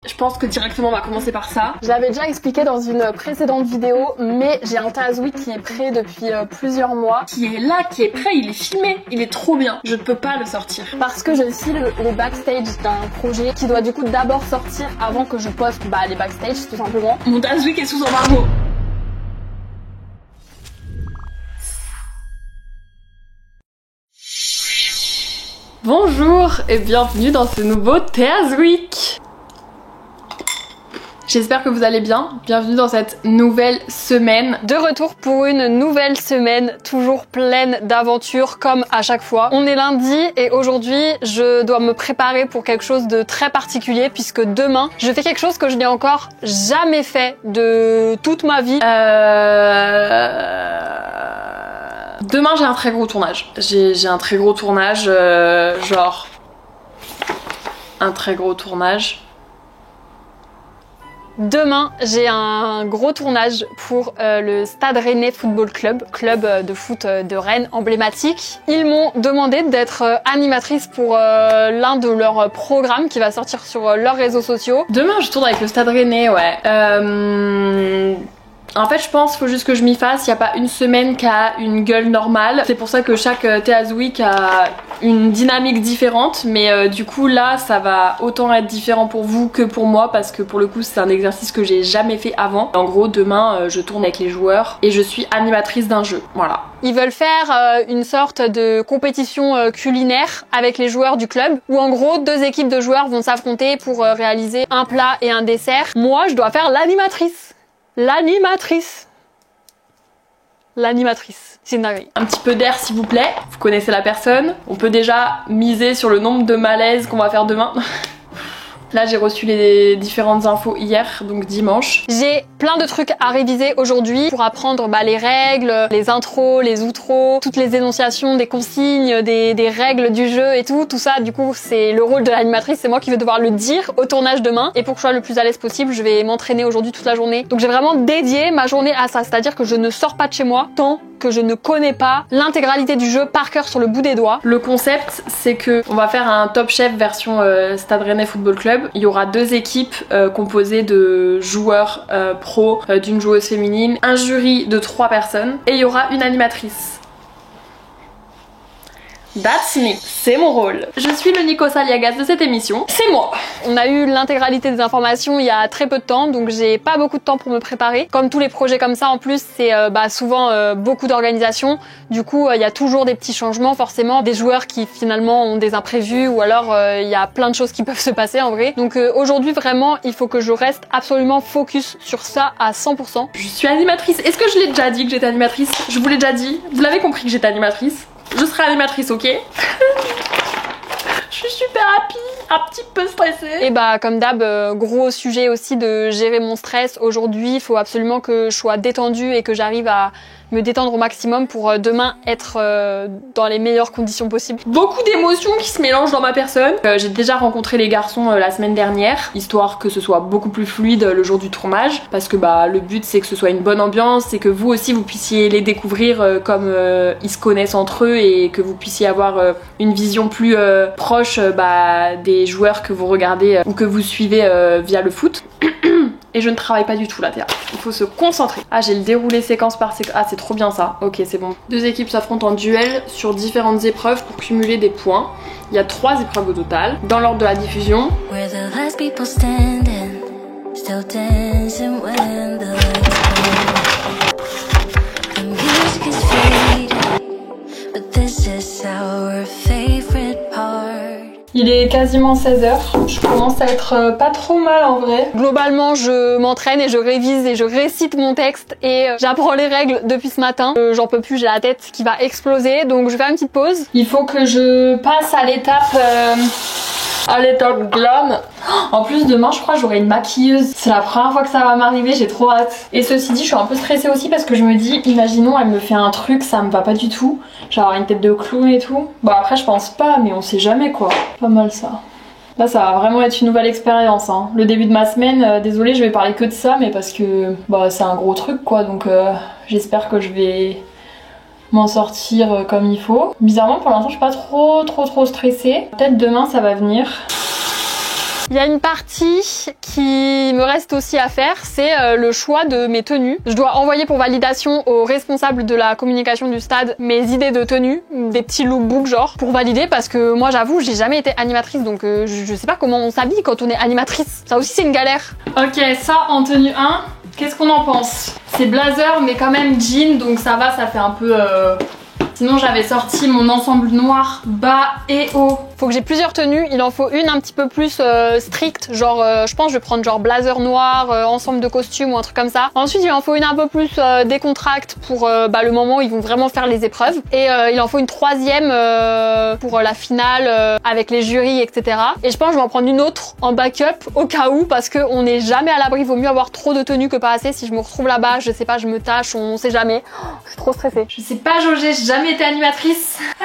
Je pense que directement on va commencer par ça. Je l'avais déjà expliqué dans une précédente vidéo, mais j'ai un Tazouik qui est prêt depuis plusieurs mois. Qui est là, qui est prêt, il est filmé, il est trop bien. Je ne peux pas le sortir. Parce que je file les backstage d'un projet qui doit du coup d'abord sortir avant que je poste les backstage tout simplement. Mon Tazouik est sous embargo. Bonjour et bienvenue dans ce nouveau Tazouik. J'espère que vous allez bien, bienvenue dans cette nouvelle semaine. De retour pour une nouvelle semaine, toujours pleine d'aventures comme à chaque fois. On est lundi et aujourd'hui je dois me préparer pour quelque chose de très particulier puisque demain je fais quelque chose que je n'ai encore jamais fait de toute ma vie. Demain j'ai un très gros tournage. J'ai un très gros tournage, genre un très gros tournage. Demain, j'ai un gros tournage pour le Stade Rennais Football Club, club de foot de Rennes emblématique. Ils m'ont demandé d'être animatrice pour l'un de leurs programmes qui va sortir sur leurs réseaux sociaux. Demain, je tourne avec le Stade Rennais, ouais. En fait, je pense qu'il faut juste que je m'y fasse. Il n'y a pas une semaine qui a une gueule normale. C'est pour ça que chaque Tazouik a une dynamique différente. Mais du coup, là, ça va autant être différent pour vous que pour moi. Parce que pour le coup, c'est un exercice que j'ai jamais fait avant. En gros, demain, je tourne avec les joueurs et je suis animatrice d'un jeu. Voilà. Ils veulent faire une sorte de compétition culinaire avec les joueurs du club. Où en gros, deux équipes de joueurs vont s'affronter pour réaliser un plat et un dessert. Moi, je dois faire l'animatrice. L'animatrice. C'est une dinguerie. Un petit peu d'air s'il vous plaît. Vous connaissez la personne. On peut déjà miser sur le nombre de malaises qu'on va faire demain. Là j'ai reçu les différentes infos hier, donc dimanche. J'ai plein de trucs à réviser aujourd'hui pour apprendre les règles, les intros, les outros, toutes les énonciations des consignes, des règles du jeu et tout. Tout ça du coup c'est le rôle de l'animatrice, c'est moi qui vais devoir le dire au tournage demain. Et pour que je sois le plus à l'aise possible, je vais m'entraîner aujourd'hui toute la journée. Donc j'ai vraiment dédié ma journée à ça, c'est-à-dire que je ne sors pas de chez moi tant que je ne connais pas l'intégralité du jeu par cœur sur le bout des doigts. Le concept c'est que on va faire un Top Chef version Stade Rennais Football Club. Il y aura deux équipes composées de joueurs pro, d'une joueuse féminine, un jury de 3 personnes et il y aura une animatrice. That's me, c'est mon rôle. Je suis le Nikos Aliagas de cette émission, c'est moi. On a eu l'intégralité des informations il y a très peu de temps, donc j'ai pas beaucoup de temps pour me préparer. Comme tous les projets comme ça, en plus, c'est souvent beaucoup d'organisation. Du coup, il y a toujours des petits changements, forcément. Des joueurs qui finalement ont des imprévus ou alors il y a plein de choses qui peuvent se passer en vrai. Donc aujourd'hui, vraiment, il faut que je reste absolument focus sur ça à 100%. Je suis animatrice. Est-ce que je l'ai déjà dit que j'étais animatrice? Je vous l'ai déjà dit. Vous l'avez compris que j'étais animatrice. Je serai animatrice, ok? Je suis super happy, un petit peu stressée. Et comme d'hab, gros sujet aussi de gérer mon stress. Aujourd'hui, il faut absolument que je sois détendue et que j'arrive à me détendre au maximum pour demain être dans les meilleures conditions possibles. Beaucoup d'émotions qui se mélangent dans ma personne. J'ai déjà rencontré les garçons la semaine dernière, histoire que ce soit beaucoup plus fluide le jour du tournage, parce que le but c'est que ce soit une bonne ambiance et que vous aussi vous puissiez les découvrir comme ils se connaissent entre eux et que vous puissiez avoir une vision plus proche des joueurs que vous regardez ou que vous suivez via le foot. Et je ne travaille pas du tout là, théâtre. Il faut se concentrer. Ah, j'ai le déroulé séquence par séquence. Ah, c'est trop bien ça. Ok, c'est bon. Deux équipes s'affrontent en duel sur différentes épreuves pour cumuler des points. Il y a 3 épreuves au total. Dans l'ordre de la diffusion. Il est quasiment 16h, je commence à être pas trop mal en vrai. Globalement, je m'entraîne et je révise et je récite mon texte et j'apprends les règles depuis ce matin. J'en peux plus, j'ai la tête qui va exploser, donc je vais faire une petite pause. Il faut que je passe à l'étape glam. En plus demain je crois j'aurai une maquilleuse. C'est la première fois que ça va m'arriver, j'ai trop hâte. Et ceci dit je suis un peu stressée aussi parce que je me dis imaginons elle me fait un truc, ça me va pas du tout. Genre une tête de clown et tout. Bon après je pense pas mais on sait jamais quoi. Pas mal ça. Là ça va vraiment être une nouvelle expérience hein. Le début de ma semaine, désolée je vais parler que de ça mais parce que c'est un gros truc quoi donc j'espère que je vais m'en sortir comme il faut. Bizarrement pour l'instant je suis pas trop stressée. Peut-être demain ça va venir. Il y a une partie qui me reste aussi à faire, c'est le choix de mes tenues. Je dois envoyer pour validation au responsable de la communication du stade mes idées de tenues, des petits lookbooks genre, pour valider parce que moi j'avoue j'ai jamais été animatrice donc je sais pas comment on s'habille quand on est animatrice. Ça aussi c'est une galère. Ok, ça en tenue 1, qu'est-ce qu'on en pense? C'est blazer mais quand même jean donc ça va, ça fait un peu... Sinon j'avais sorti mon ensemble noir bas et haut. Faut que j'ai plusieurs tenues, il en faut une un petit peu plus stricte, genre je pense que je vais prendre genre blazer noir, ensemble de costumes ou un truc comme ça. Ensuite il en faut une un peu plus décontracte pour le moment où ils vont vraiment faire les épreuves. Et il en faut une troisième pour la finale avec les jurys etc. Et je pense que je vais en prendre une autre en backup au cas où parce qu'on n'est jamais à l'abri, vaut mieux avoir trop de tenues que pas assez. Si je me retrouve là-bas, je sais pas, je me tâche, on sait jamais. Oh, je suis trop stressée. Je sais pas jauger, j'ai jamais été animatrice. Ah.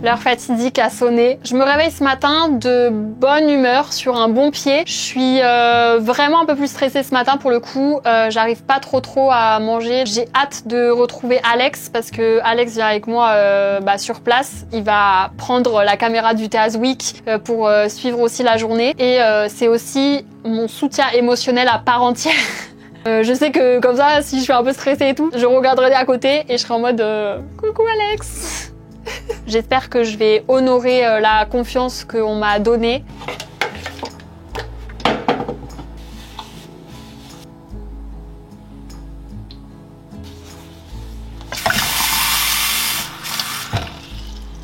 L'heure fatidique a sonné. Je me réveille ce matin de bonne humeur, sur un bon pied. Je suis vraiment un peu plus stressée ce matin pour le coup. J'arrive pas trop à manger. J'ai hâte de retrouver Alex parce que Alex vient avec moi sur place. Il va prendre la caméra du Teaz Week pour suivre aussi la journée. Et c'est aussi mon soutien émotionnel à part entière. Je sais que comme ça, si je suis un peu stressée et tout, je regarderai à côté et je serai en mode coucou Alex. J'espère que je vais honorer la confiance qu'on m'a donnée.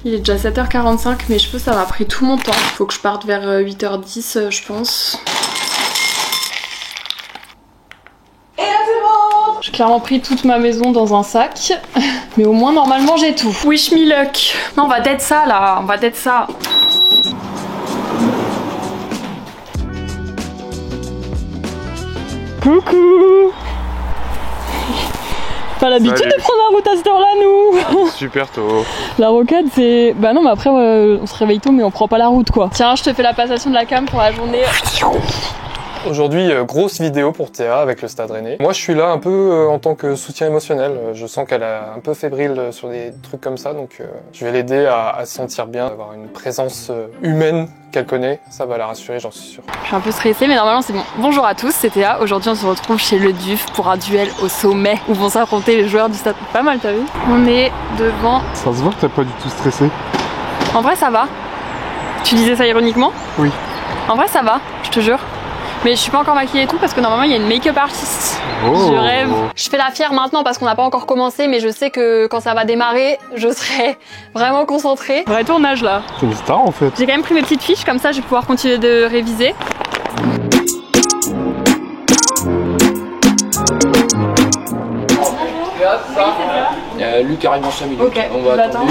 Il est déjà 7h45, mes cheveux ça m'a pris tout mon temps. Faut que je parte vers 8h10 je pense. J'ai clairement pris toute ma maison dans un sac, mais au moins normalement j'ai tout. Wish me luck. Non, on va d'être ça là, on va d'être ça. Coucou. Pas l'habitude de prendre la route à cette heure-là nous. Super tôt. La rocade c'est... Bah non mais après on se réveille tôt mais on prend pas la route quoi. Tiens, je te fais la passation de la cam pour la journée. Aujourd'hui, grosse vidéo pour Théa avec le Stade Rennais. Moi, je suis là un peu en tant que soutien émotionnel. Je sens qu'elle est un peu fébrile sur des trucs comme ça, donc je vais l'aider à se sentir bien, avoir une présence humaine qu'elle connaît. Ça va la rassurer, j'en suis sûr. Je suis un peu stressée, mais normalement c'est bon. Bonjour à tous, c'est Théa. Aujourd'hui, on se retrouve chez le DUF pour un duel au sommet où vont s'affronter les joueurs du Stade. Pas mal, t'as vu? On est devant... Ça se voit que t'es pas du tout stressé. En vrai, ça va. Tu disais ça ironiquement? Oui. En vrai, ça va, je te jure. Mais je suis pas encore maquillée et tout parce que normalement il y a une make-up artiste. Oh. Je rêve. Je fais la fière maintenant parce qu'on n'a pas encore commencé, mais je sais que quand ça va démarrer, je serai vraiment concentrée. Vrai tournage là. C'est une star en fait. J'ai quand même pris mes petites fiches, comme ça je vais pouvoir continuer de réviser. Luc arrive dans 5 minutes. Ok, on va attendre.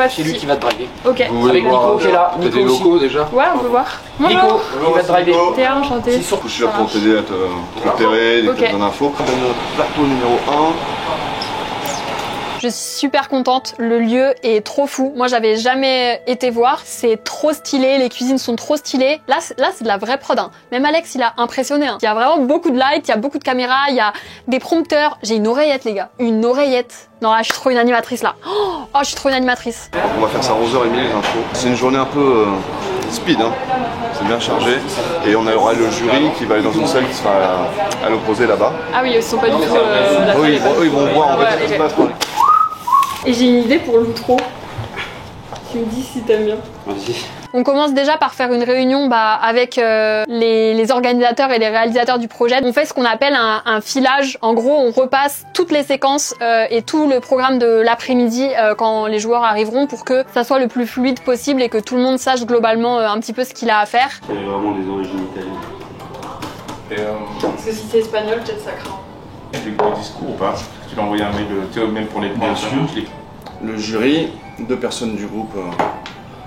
C'est lui qui va te driver. Ok. Avec Nico qui est là. Nico aussi. locaux déjà. Ouais, on peut voir. Bonjour. Nico, il va te driver. Théa, enchantée. Je suis là pour t'aider à te repérer, des petites infos. Notre plateau numéro 1. Je suis super contente, le lieu est trop fou. Moi j'avais jamais été voir, c'est trop stylé, les cuisines sont trop stylées. Là c'est de la vraie prod. Hein. Même Alex il a impressionné. Hein. Il y a vraiment beaucoup de lights, il y a beaucoup de caméras, il y a des prompteurs. J'ai une oreillette les gars, une oreillette. Non là je suis trop une animatrice là. Oh je suis trop une animatrice. On va faire ça à 11h30 les infos. C'est une journée un peu speed, hein. C'est bien chargé. Et on aura le jury qui va aller dans une salle qui sera à l'opposé là-bas. Ah oui, ils sont pas du tout Oui, ils vont voir en fait ce qui se passe. Et j'ai une idée pour l'outro. Tu me dis si t'aimes bien. Vas-y. On commence déjà par faire une réunion avec les organisateurs et les réalisateurs du projet. On fait ce qu'on appelle un filage. En gros, on repasse toutes les séquences et tout le programme de l'après-midi quand les joueurs arriveront pour que ça soit le plus fluide possible et que tout le monde sache globalement un petit peu ce qu'il a à faire. C'est vraiment des origines italiennes. Parce que si c'est espagnol, peut-être ça craint. Des gros discours ou pas? Tu l'as envoyé un mail même pour les Bien sûr. Le jury, 2 personnes du groupe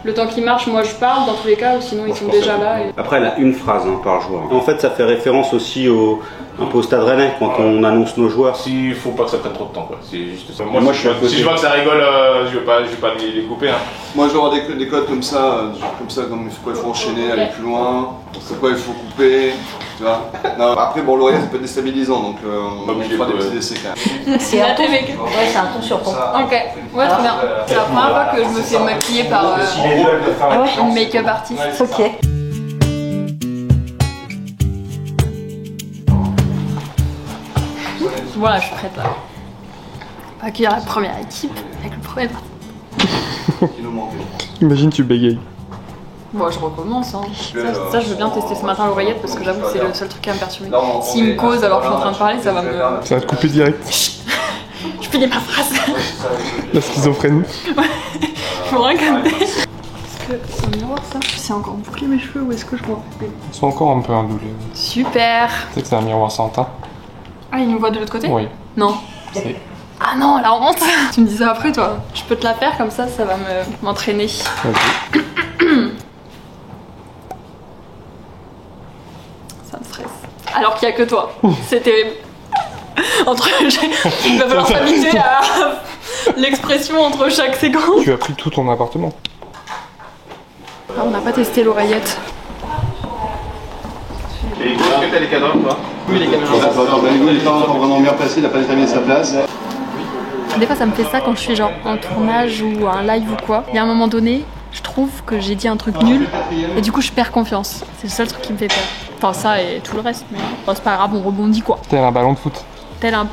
Le temps qu'ils marchent, moi je parle dans tous les cas, ou sinon ils sont déjà là. Et... Après, elle a une phrase par joueur. En fait, ça fait référence aussi un peu au Stade Rennais quand on annonce nos joueurs. S'il faut pas que ça prenne trop de temps, quoi. C'est juste ça. Moi, si je vois que ça rigole, je vais pas les couper. Hein. Moi, je vais avoir des codes comme ça, comme il faut enchaîner, aller plus loin, pourquoi il faut couper, tu vois. Non, après, bon, l'oreillette, ça peut être déstabilisant, donc on fera des petits essais quand même. C'est un ton. Ouais, c'est un ton sur ton. Ok, ouais, trop bien. C'est la première fois que je me fais maquiller par une make-up artiste. Ok. Voilà, je suis prête là. On va accueillir la première équipe avec le premier parti. Qui nous manque. Imagine tu bégayes. Bon, je recommence. Hein. Ça, je veux bien tester ce matin l'oreillette parce que j'avoue que c'est le seul truc qui va me perturber. S'il me cause alors que je suis en train de parler, ça va me. Ça va te couper direct. Je finis ma phrase. La schizophrénie. Je me regarder. Est-ce que c'est un miroir ça? C'est encore bouclé mes cheveux ou est-ce que je vois? Ils sont encore un peu ondulés. Super. Tu sais que c'est un miroir sans teint? Ah, il nous voit de l'autre côté? Oui. Non. C'est... Ah non, la honte. Tu me dis ça après toi. Je peux te la faire comme ça va m'entraîner. Okay. Ça me stresse. Alors qu'il n'y a que toi. C'est terrible. Il va falloir s'habituer à l'expression entre chaque séquence. Tu as pris tout ton appartement. Ah, on n'a pas testé l'oreillette. Et Hugo, est-ce que t'as les cadrans ou pas? Oui, les cadrans. Hugo, il est pas vraiment bien placé, il n'a pas déterminé sa place. Des fois ça me fait ça quand je suis genre en tournage ou un live ou quoi. Il y a un moment donné, je trouve que j'ai dit un truc nul et du coup je perds confiance. C'est le seul truc qui me fait peur. Enfin ça et tout le reste, mais bon, c'est pas grave, on rebondit quoi. Tel un ballon de foot. Tel un...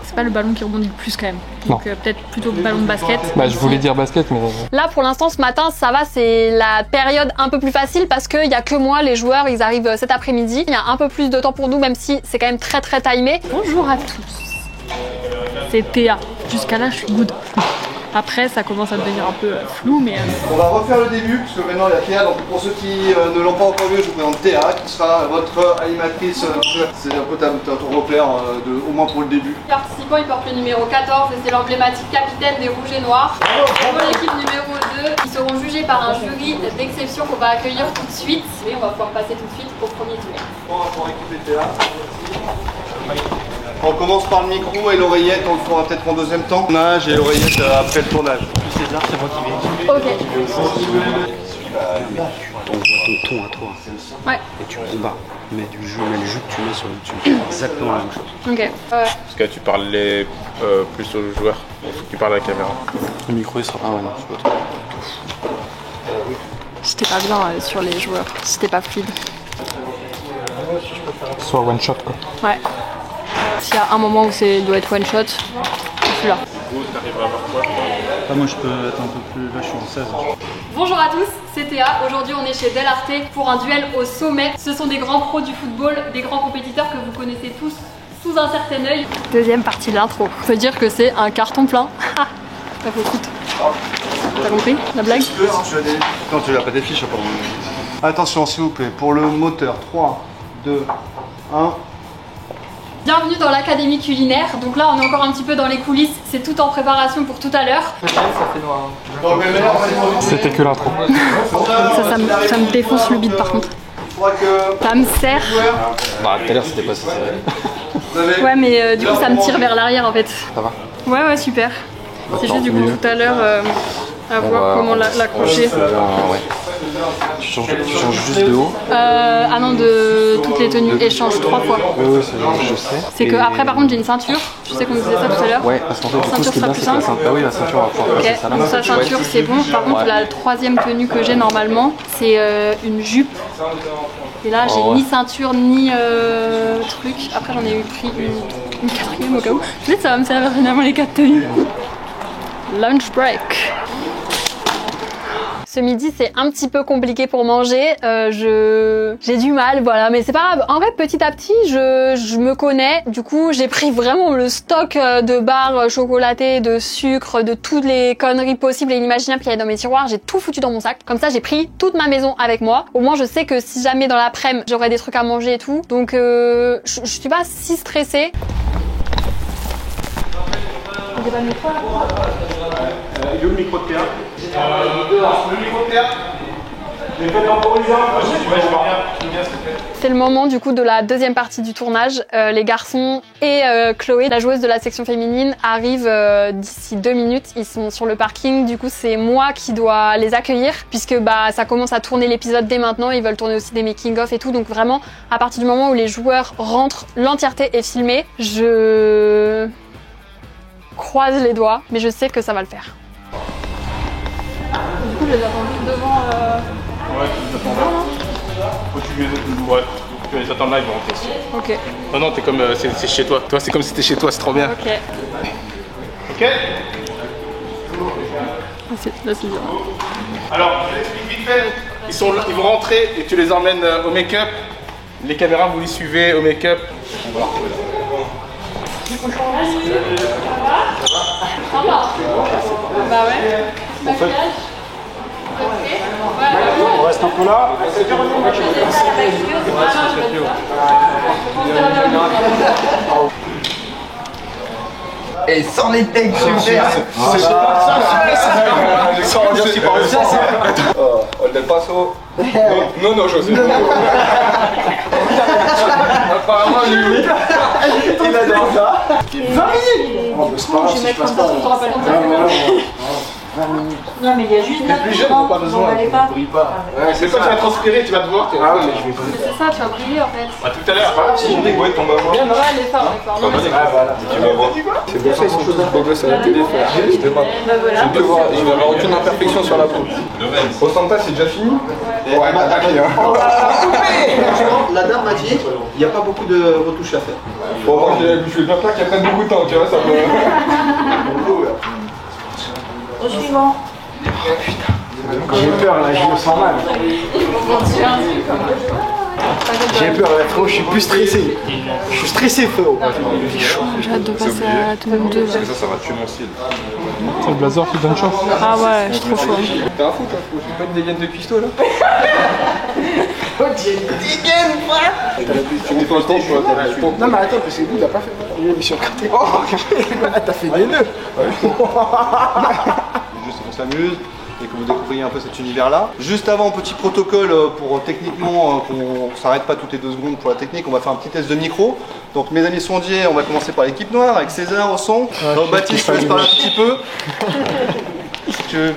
C'est pas le ballon qui rebondit le plus quand même. Donc peut-être plutôt le ballon de basket. Bah je voulais dire basket mais... Là pour l'instant ce matin ça va, c'est la période un peu plus facile parce qu'il y a que moi, les joueurs ils arrivent cet après-midi. Il y a un peu plus de temps pour nous même si c'est quand même très très timé. Bonjour à tous. C'est Théa. Jusqu'à là je suis good. Après ça commence à devenir un peu flou mais... On va refaire le début parce que maintenant il y a Théa, donc pour ceux qui ne l'ont pas encore vu, je vous présente Théa qui sera votre animatrice, c'est un peu ton repère au moins pour le début. Les participants ils portent le numéro 14 et c'est l'emblématique capitaine des Rouges et Noirs. Pour l'équipe numéro 2, ils seront jugés par un jury d'exception qu'on va accueillir tout de suite. Et on va pouvoir passer tout de suite au premier tour. Bon, on va équiper Théa. On commence par le micro et l'oreillette, on le fera peut-être en deuxième temps. Tournage et l'oreillette après le tournage. César, c'est moi qui vais. Ok. Tu envoies ton ton à toi. Ouais. Et tu combats. Mais le jus que tu mets sur YouTube. Exactement la même chose. Ok. Parce que tu parlais plus aux joueurs. Il faut que tu parles à la caméra. Le micro il sera. Ah ouais, non, je peux pas. J'étais pas bien sur les joueurs. C'était pas fluide. Soit one shot quoi. Ouais. S'il y a un moment où ça doit être one shot, je suis là. Moi je peux être un peu plus. Là je suis en 16. Bonjour à tous, c'est Théa. Aujourd'hui on est chez Del Arte pour un duel au sommet. Ce sont des grands pros du football, des grands compétiteurs que vous connaissez tous sous un certain œil. Deuxième partie de l'intro. On peut dire que c'est un carton plein. Ah, pas faux foot. T'as compris la blague? Non, tu l'as pas des fiches, pardon. Attention s'il vous plaît, pour le moteur, 3, 2, 1. Bienvenue dans l'académie culinaire. Donc là on est encore un petit peu dans les coulisses, c'est tout en préparation pour tout à l'heure. C'était que l'intro. Ça me défonce le bide par contre. Ça me serre. Bah tout à l'heure c'était pas ça. Ouais mais du coup ça me tire vers l'arrière en fait. Ça va? Ouais super. C'est juste du coup tout à l'heure à voir comment l'accrocher. Ouais. Tu changes juste de haut? Ah non, de toutes les tenues échange 3 fois. Oui, je sais. C'est que après par contre j'ai une ceinture. Tu sais qu'on disait ça tout à l'heure? Ouais, parce qu'en fait du coup ce qui est bien c'est que la ceinture. Ah oui, la ceinture va pouvoir passer ça là. Donc sa ceinture c'est bon. Par contre la troisième tenue que j'ai normalement c'est une jupe. Et là j'ai ni ceinture ni truc. Après j'en ai pris une quatrième au cas où. Peut-être ça va me servir finalement les 4 tenues. Lunch break. Ce midi c'est un petit peu compliqué pour manger, j'ai du mal, voilà, mais c'est pas grave. En vrai petit à petit je me connais, du coup j'ai pris vraiment le stock de barres chocolatées, de sucre, de toutes les conneries possibles et inimaginables qu'il y avait dans mes tiroirs, j'ai tout foutu dans mon sac. Comme ça j'ai pris toute ma maison avec moi. Au moins je sais que si jamais dans l'après-midi j'aurai des trucs à manger et tout, donc je suis pas si stressée. Il est où le micro de Théa? Le micro de terre. J'ai fait temporiser un peu. Ouais, je vois bien. C'est le moment du coup de la deuxième partie du tournage. Les garçons et Chloé, la joueuse de la section féminine, arrivent d'ici 2 minutes. Ils sont sur le parking. Du coup, c'est moi qui dois les accueillir puisque bah ça commence à tourner l'épisode dès maintenant. Ils veulent tourner aussi des making-of et tout. Donc vraiment, à partir du moment où les joueurs rentrent, l'entièreté est filmée. Je croise les doigts, mais je sais que ça va le faire. Du coup, je les attends juste devant. Ouais, tu les attends là. Faut que tu les attends là, ils vont rentrer ici. Ok. Non, non, t'es comme c'est chez toi. Toi, c'est comme si t'étais chez toi, c'est trop bien. Ok. Ok. Là, c'est bien. Alors, je l'explique vite fait. Ils vont rentrer et tu les emmènes au make-up. Les caméras, vous les suivez au make-up. On va la retrouver là. Bah ouais. En fait, On reste un peu là. Et sans les takes, super. Hold el paso. Non, non, José. Apparemment, lui, oui. Il adore ça. 20 minutes. C'est pas grave si je passe pas. 20 minutes. Non, mais il y a juste t'es plus jeune, t'as pas besoin. Brille pas. C'est toi qui vas transpirer, tu vas te voir. Ah ouais, mais je vais pas. C'est ça, tu vas briller en fait. À tout à l'heure. Si j'ai des boîtes, on va voir. Ouais, elle est forte, elle est forte. Tu vas voir. C'est pour ça qu'ils sont tous beaux gosses à la télé, frère. Je vais avoir aucune imperfection sur la peau. Au Santa, c'est déjà fini? Ouais, bah d'accord. La dame m'a dit, il n'y a pas beaucoup de retouches à faire. Bon, moi, je fais bien qu'il y a peut-être beaucoup de temps, tu vois, ça me... Au suivant. J'ai peur là, je me sens mal. J'ai peur là, frérot, je suis plus stressé. Je suis stressé, frérot. J'ai hâte de passer à la tome 2. Parce que ça va tuer mon style. C'est le blazer qui donne chaud. Ah ouais, je suis trop chaud. T'es un fou, toi, faut que je mette des gaines de cuistot, là. Tu mets pas le temps, tu vois. Non mais attends, parce que lui il a pas fait une émission cratée. Oh, t'as fait des nœuds. Juste qu'on s'amuse et que vous découvriez un peu cet univers-là. Juste avant, petit protocole pour techniquement qu'on s'arrête pas toutes les 2 secondes pour la technique, on va faire un petit test de micro. Donc mes amis sondiers, on va commencer par l'équipe noire avec César au son. Donc Baptiste, je te laisse parler un petit peu.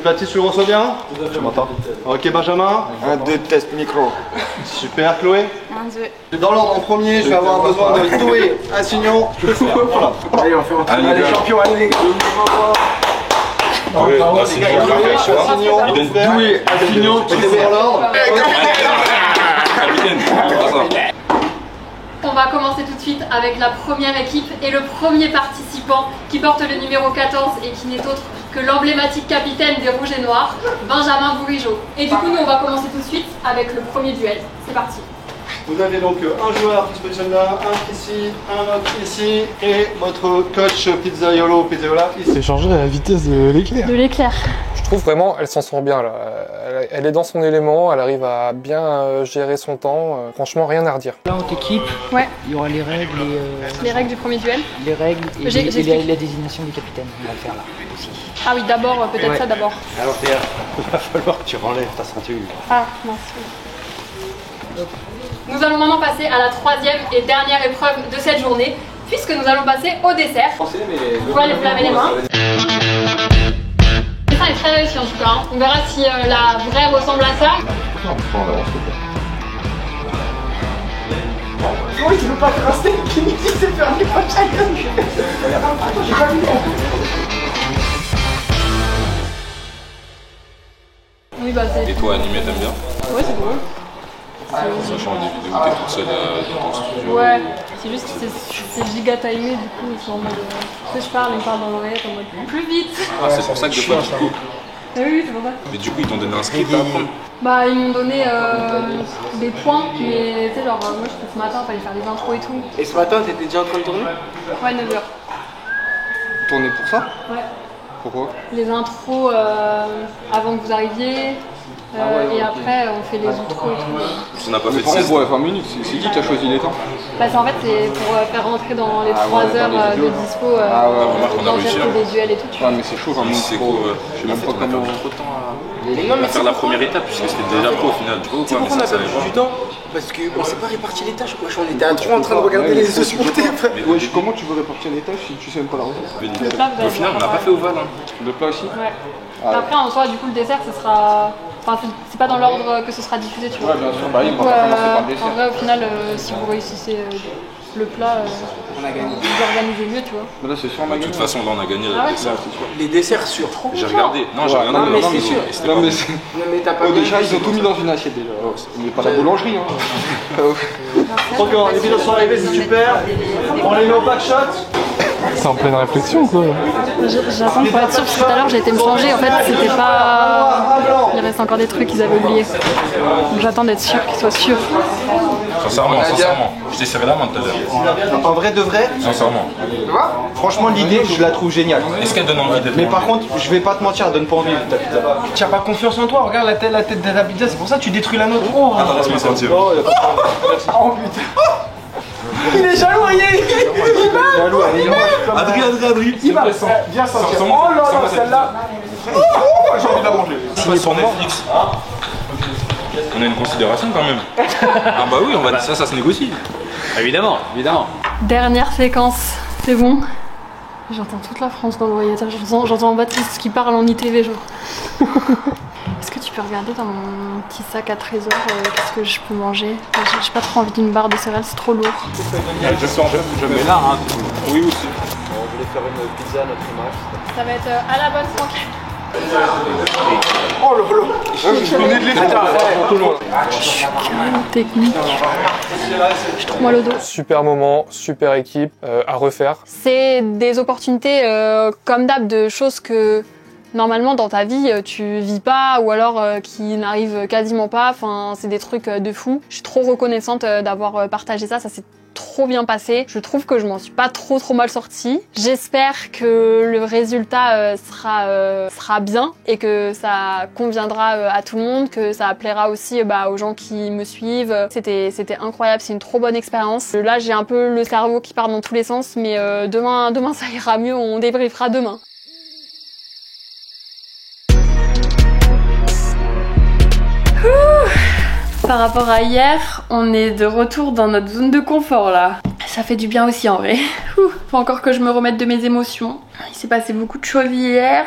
Baptiste, tu le reçois bien? Je m'entends. Ok Benjamin. 1, 2, test micro. Super Chloé. 1, 2. Dans l'ordre en premier, je vais avoir besoin de Toé, Assignon. Voilà. Allez, on fait rentrer. Allez, champion, allez les gars. Oui, là, c'est Assignon. Doué, Assignon, Tu mettez dans l'ordre. On va commencer tout de suite avec la première équipe et le premier participant qui porte le numéro 14 et qui n'est autre que l'emblématique capitaine des Rouges et Noirs, Benjamin Bourigeaud. Et du coup, nous, on va commencer tout de suite avec le premier duel. C'est parti. Vous avez donc un joueur qui se positionne là, un ici, un autre ici, et votre coach Pizzaiolo, ici. C'est changé à la vitesse de l'éclair. De l'éclair. Je trouve vraiment, elle s'en sort bien là. Elle est dans son élément, elle arrive à bien gérer son temps. Franchement, rien à redire. Là, en équipe, Ouais. il y aura les règles Les règles du premier duel. les règles et J'explique. la désignation du capitaine. On va le faire là aussi. Ah oui, d'abord, peut-être Ouais. ça d'abord. Alors Théa, il va falloir que tu renlèves ta ceinture. Ah, mince. Nous allons maintenant passer à la 3e et dernière épreuve de cette journée, puisque nous allons passer au dessert. Vous pouvez aller vous laver les mains. Le dessin est très réussi en tout cas. On verra si la vraie ressemble à ça. Oui, tu veux pas faire un steak qui me dit c'est fermé pas chacun. J'ai pas vu. Oui, bah c'est. Et toi, animé, t'aimes bien? Ouais, c'est drôle. Sachant des vidéos où t'es toute seule dans ton studio. Ouais, c'est juste que c'est giga timé, du coup ils sont en mode. Tu sais, je parle, ils me parlent dans l'oreillette en mode plus vite. Ah, c'est pour ça que des fois tu coupes. Ah oui, c'est pour ça. Mais du coup, ils t'ont donné un script à apprendre. Bah, ils m'ont donné des points, mais tu sais, genre, moi j'étais ce matin, fallait faire des intros et tout. Et ce matin, t'étais déjà en train de tourner? Ouais, 9h. Tourner pour ça? Ouais. Pourquoi? Les intros avant que vous arriviez, Et après, on fait les outros et tout. On n'a pas fait de sieste. sieste. Ouais, 20 minutes, c'est qui qui a choisi les temps? Bah, en fait, c'est pour faire rentrer dans les 3 heures de dispo, on a réussi, des duels et tout. Tu vois. Mais c'est chaud, 20 minutes, c'est cool. Je sais même pas comment... trop de temps à faire la première étape, puisque c'était déjà pro au final. Tu vois, c'est pourquoi on a perdu du temps? Parce qu'on s'est pas réparti les tâches. On était à 3 en train de regarder les os monter. Mais ouais, comment tu veux répartir les tâches si tu sais même pas la recette? Au final, on n'a pas fait ovale. Le plat aussi? Ouais. Après, en soi, du coup, le dessert, ce sera. Enfin, c'est pas dans l'ordre que ce sera diffusé, tu vois. Ouais, bien sûr, bah oui, on va pas commencer par le dessert. En vrai, au final, si vous réussissez le plat, vous organisez mieux, tu vois. Mais là, c'est sûr, on a gagné. De toute façon, là, on a gagné Ah ouais, le dessert. Les desserts sûrs. J'ai regardé. Non, j'ai regardé. Non, mais c'est sûr. Non, mais t'as pas déjà, ils ont tout mis dans une assiette déjà. On n'est pas la boulangerie. Donc, les vidéos sont arrivées, c'est super. On les met au backshot. C'est en pleine réflexion quoi. J'attends pour être sûre, parce que tout à l'heure j'ai été me changer, en fait c'était pas... Il reste encore des trucs qu'ils avaient oubliés. Donc j'attends d'être sûre qu'ils soient sûrs. Sincèrement. Je t'ai serré la main tout à l'heure. En vrai de vrai, Sincèrement. franchement l'idée je la trouve géniale. Est-ce qu'elle donne envie d'être Mais par contre, je vais pas te mentir, elle donne pas envie ta pizza. Tu as pas confiance en toi, regarde la tête de la pizza, c'est pour ça que tu détruis la nôtre. Oh, Attends, laisse-moi sentir. oh putain. Il est jaloux, il est jaloux. Adrien. Il va, viens sentir. Oh là là, celle-là. J'ai envie de la manger. C'est pas sur Netflix. On a une considération quand même. Ah bah oui, on va ça se négocie. Évidemment. Dernière séquence, c'est bon. J'entends toute la France dans l'oreillette, j'entends Baptiste qui parle en ITV genre. Est-ce que tu peux regarder dans mon petit sac à trésor qu'est-ce que je peux manger? J'ai pas trop envie d'une barre de céréales, c'est trop lourd. Je mets là, hein. Oui, aussi. On voulait faire une pizza à notre image. Ça va être à la bonne franquette. Oh là là. Je venais de les Technique. Je trouve mal au dos. Super moment, super équipe, à refaire. C'est des opportunités comme d'hab de choses que normalement dans ta vie tu vis pas ou alors qui n'arrivent quasiment pas. Enfin, c'est des trucs de fou. Je suis trop reconnaissante d'avoir partagé ça. Ça s'est trop bien passé. Je trouve que je m'en suis pas trop mal sortie. J'espère que le résultat sera bien et que ça conviendra à tout le monde, que ça plaira aussi aux gens qui me suivent. C'était incroyable, c'est une trop bonne expérience. Là, j'ai un peu le cerveau qui part dans tous les sens, mais demain ça ira mieux, on débriefera demain. Par rapport à hier, on est de retour dans notre zone de confort là. Ça fait du bien aussi en vrai. Faut encore que je me remette de mes émotions. Il s'est passé beaucoup de choses hier.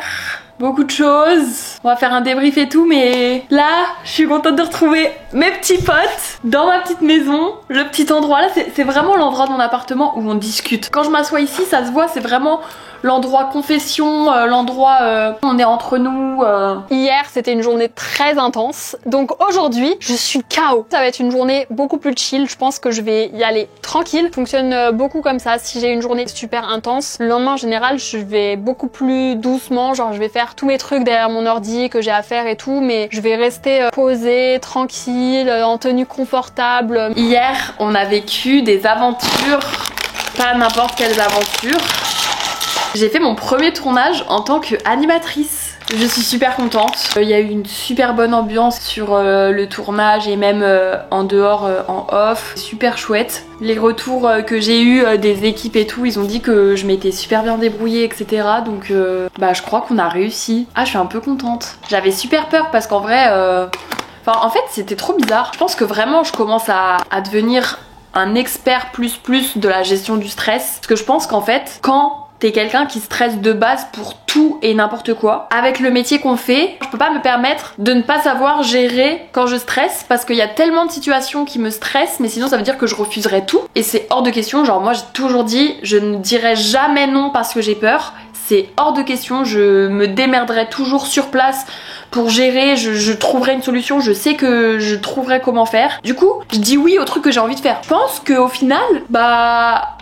Beaucoup de choses. On va faire un débrief et tout, mais là, je suis contente de retrouver mes petits potes dans ma petite maison. Le petit endroit là, c'est vraiment l'endroit de mon appartement où on discute. Quand je m'assois ici, ça se voit, c'est vraiment l'endroit confession, l'endroit on est entre nous. Hier, c'était une journée très intense. Donc aujourd'hui, je suis KO. Ça va être une journée beaucoup plus chill. Je pense que je vais y aller tranquille. Je fonctionne beaucoup comme ça. Si j'ai une journée super intense, le lendemain en général, je vais beaucoup plus doucement. Genre, je vais faire tous mes trucs derrière mon ordi que j'ai à faire et tout, mais je vais rester posée, tranquille, en tenue confortable. Hier, on a vécu des aventures, pas n'importe quelles aventures. J'ai fait mon premier tournage en tant qu'animatrice. Je suis super contente. Il y a eu une super bonne ambiance sur le tournage et même en dehors, en off. Super chouette. Les retours que j'ai eu des équipes et tout, ils ont dit que je m'étais super bien débrouillée, etc. Donc je crois qu'on a réussi. Ah, je suis un peu contente. J'avais super peur parce qu'en vrai... en fait, c'était trop bizarre. Je pense que vraiment, je commence à devenir un expert plus de la gestion du stress. Parce que je pense qu'en fait, quand t'es quelqu'un qui stresse de base pour tout et n'importe quoi, avec le métier qu'on fait, je peux pas me permettre de ne pas savoir gérer quand je stresse parce qu'il y a tellement de situations qui me stressent, mais sinon ça veut dire que je refuserais tout et c'est hors de question. Genre moi j'ai toujours dit je ne dirai jamais non parce que j'ai peur, c'est hors de question, je me démerderai toujours sur place pour gérer, je trouverai une solution, je sais que je trouverai comment faire. Du coup, je dis oui au truc que j'ai envie de faire. Je pense qu'au final,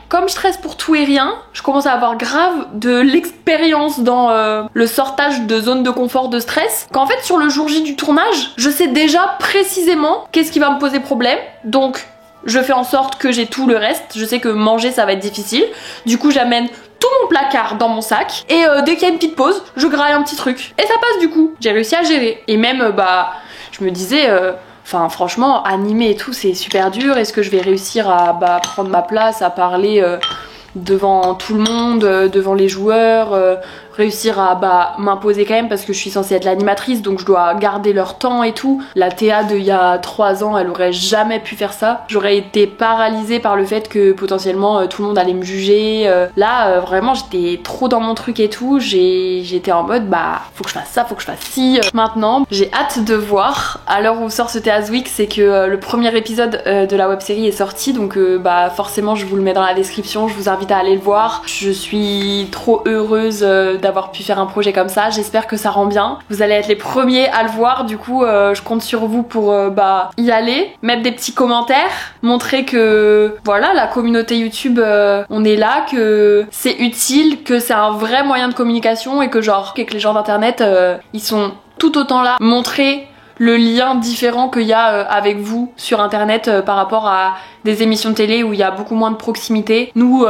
comme je stresse pour tout et rien, je commence à avoir grave de l'expérience dans le sortage de zone de confort de stress. Qu'en fait sur le jour J du tournage, je sais déjà précisément qu'est-ce qui va me poser problème. Donc je fais en sorte que j'ai tout le reste. Je sais que manger ça va être difficile. Du coup j'amène tout mon placard dans mon sac et dès qu'il y a une petite pause, je graille un petit truc. Et ça passe du coup. J'ai réussi à gérer. Et même je je me disais, enfin franchement, animer et tout, c'est super dur. Est-ce que je vais réussir à prendre ma place, à parler devant tout le monde, devant les joueurs, réussir à m'imposer quand même parce que je suis censée être l'animatrice, donc je dois garder leur temps et tout. La Théa d'il y a 3 ans, elle aurait jamais pu faire ça. J'aurais été paralysée par le fait que potentiellement tout le monde allait me juger. Là, vraiment, j'étais trop dans mon truc et tout. J'étais en mode, faut que je fasse ça, faut que je fasse ci. Maintenant, j'ai hâte de voir. À l'heure où sort ce Théa's Week, c'est que le premier épisode de la web-série est sorti, donc forcément, je vous le mets dans la description. Je vous invite à aller le voir. Je suis trop heureuse d'avoir pu faire un projet comme ça. J'espère que ça rend bien. Vous allez être les premiers à le voir. Du coup, je compte sur vous pour y aller, mettre des petits commentaires, montrer que voilà, la communauté YouTube, on est là, que c'est utile, que c'est un vrai moyen de communication et que que les gens d'internet, ils sont tout autant là. Montrer le lien différent qu'il y a avec vous sur internet par rapport à des émissions de télé où il y a beaucoup moins de proximité. Nous,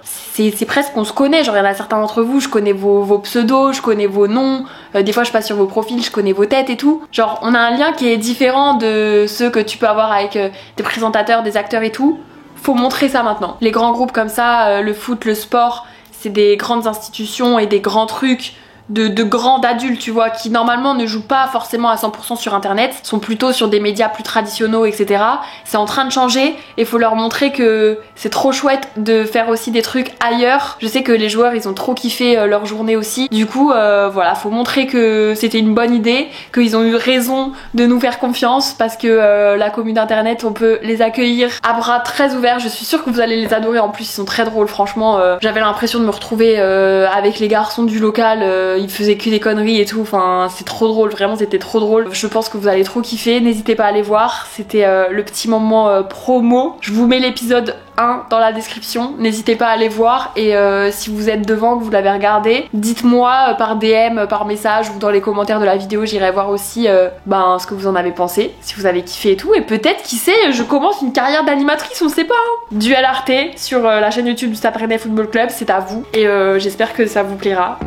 c'est presque qu'on se connaît, genre il y en a certains d'entre vous, je connais vos pseudos, je connais vos noms, des fois je passe sur vos profils, je connais vos têtes et tout. Genre on a un lien qui est différent de ceux que tu peux avoir avec des présentateurs, des acteurs et tout. Faut montrer ça maintenant. Les grands groupes comme ça, le foot, le sport, c'est des grandes institutions et des grands trucs de grands adultes, tu vois, qui normalement ne jouent pas forcément à 100% sur internet, sont plutôt sur des médias plus traditionnels, etc. C'est en train de changer et faut leur montrer que c'est trop chouette de faire aussi des trucs ailleurs. Je sais que les joueurs, ils ont trop kiffé leur journée aussi. Du coup, voilà, faut montrer que c'était une bonne idée, qu'ils ont eu raison de nous faire confiance parce que la communauté internet, on peut les accueillir à bras très ouverts. Je suis sûre que vous allez les adorer. En plus, ils sont très drôles, franchement. J'avais l'impression de me retrouver avec les garçons du local. Ils faisaient que des conneries et tout, enfin c'est trop drôle, vraiment c'était trop drôle. Je pense que vous allez trop kiffer, n'hésitez pas à aller voir. C'était le petit moment promo. Je vous mets l'épisode 1 dans la description, n'hésitez pas à aller voir. Et si vous êtes devant, que vous l'avez regardé, dites-moi par DM, par message ou dans les commentaires de la vidéo, j'irai voir aussi ce que vous en avez pensé, si vous avez kiffé et tout. Et peut-être, qui sait, je commence une carrière d'animatrice, on sait pas hein. Duel Arte sur la chaîne YouTube du Stade Rennais Football Club, c'est à vous. Et j'espère que ça vous plaira.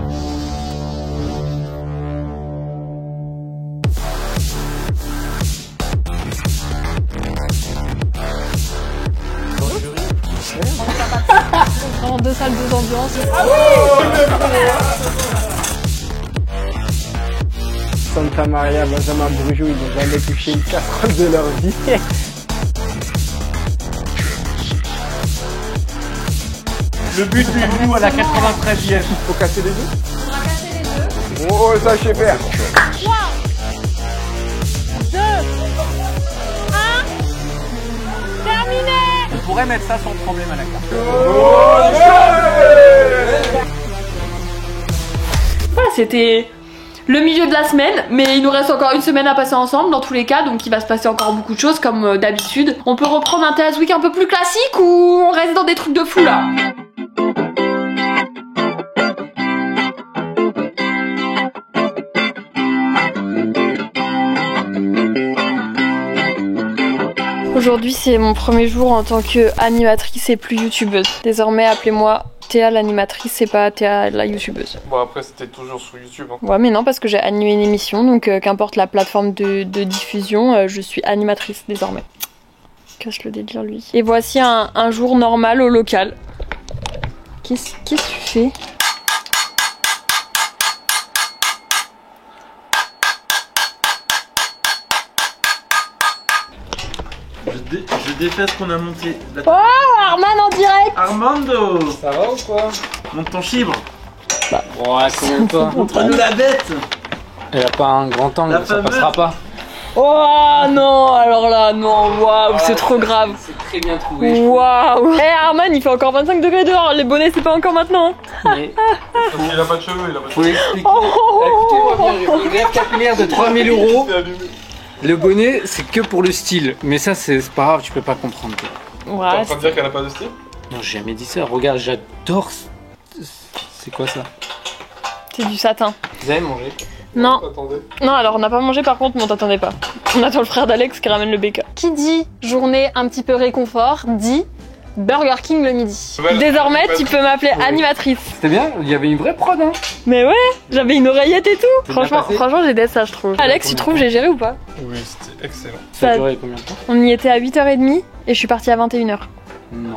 Vraiment 2 salles, 2 ambiances. Santa Maria, Benjamin Brujo, ils n'ont jamais touché une casserole de leur vie. Le but lui est venu à la 93e. Faut casser les deux. On va casser les deux. Oh, ça je sais faire. 3, 2, 1. Terminé. On pourrait mettre ça sans problème à la carte. Voilà, c'était le milieu de la semaine, mais il nous reste encore une semaine à passer ensemble dans tous les cas, donc il va se passer encore beaucoup de choses comme d'habitude. On peut reprendre un Théa's Week un peu plus classique ou on reste dans des trucs de fou là? Aujourd'hui c'est mon premier jour en tant qu'animatrice et plus youtubeuse. Désormais appelez-moi Théa l'animatrice, c'est pas Théa la youtubeuse. Bon après c'était toujours sur YouTube. Hein. Ouais mais non parce que j'ai animé une émission donc qu'importe la plateforme de diffusion, je suis animatrice désormais. Cache le délire lui. Et voici un jour normal au local. Qu'est-ce que tu fais ? Je défais ce qu'on a monté. Oh Arman en direct. Armando, ça va ou quoi? Monte ton chibre. Ouais, comment pas? Montre-nous la bête. Il n'y a pas un grand angle, ça passera pas. Oh non, alors là, non, waouh, c'est trop grave. C'est très bien trouvé. Waouh. Eh Arman, il fait encore 25 degrés dehors, les bonnets c'est pas encore maintenant. Mais... il a pas de cheveux, il a pas de cheveux. Faut l'expliquer. Écoutez-moi bien, j'ai une greffe capillaire de 3000 €. Le bonnet, c'est que pour le style. Mais ça, c'est pas grave, tu peux pas comprendre. Ouais. T'es en train de dire qu'elle a pas de style? Non, j'ai jamais dit ça. Regarde, j'adore. C'est quoi ça? C'est du satin. Vous avez mangé? Non. Non, alors on n'a pas mangé par contre, mais on t'attendait pas. On attend le frère d'Alex qui ramène le BK. Qui dit journée un petit peu réconfort, dit Burger King le midi. Désormais, tu peux m'appeler animatrice. C'était bien, il y avait une vraie prod, hein. Mais ouais, j'avais une oreillette et tout. C'est bien passé. Franchement, j'ai ça, je trouve. Alex, tu trouves j'ai géré ou pas? Oui, c'était excellent. Ça a duré combien de temps? On y était à 8h30 et je suis partie à 21h. Non.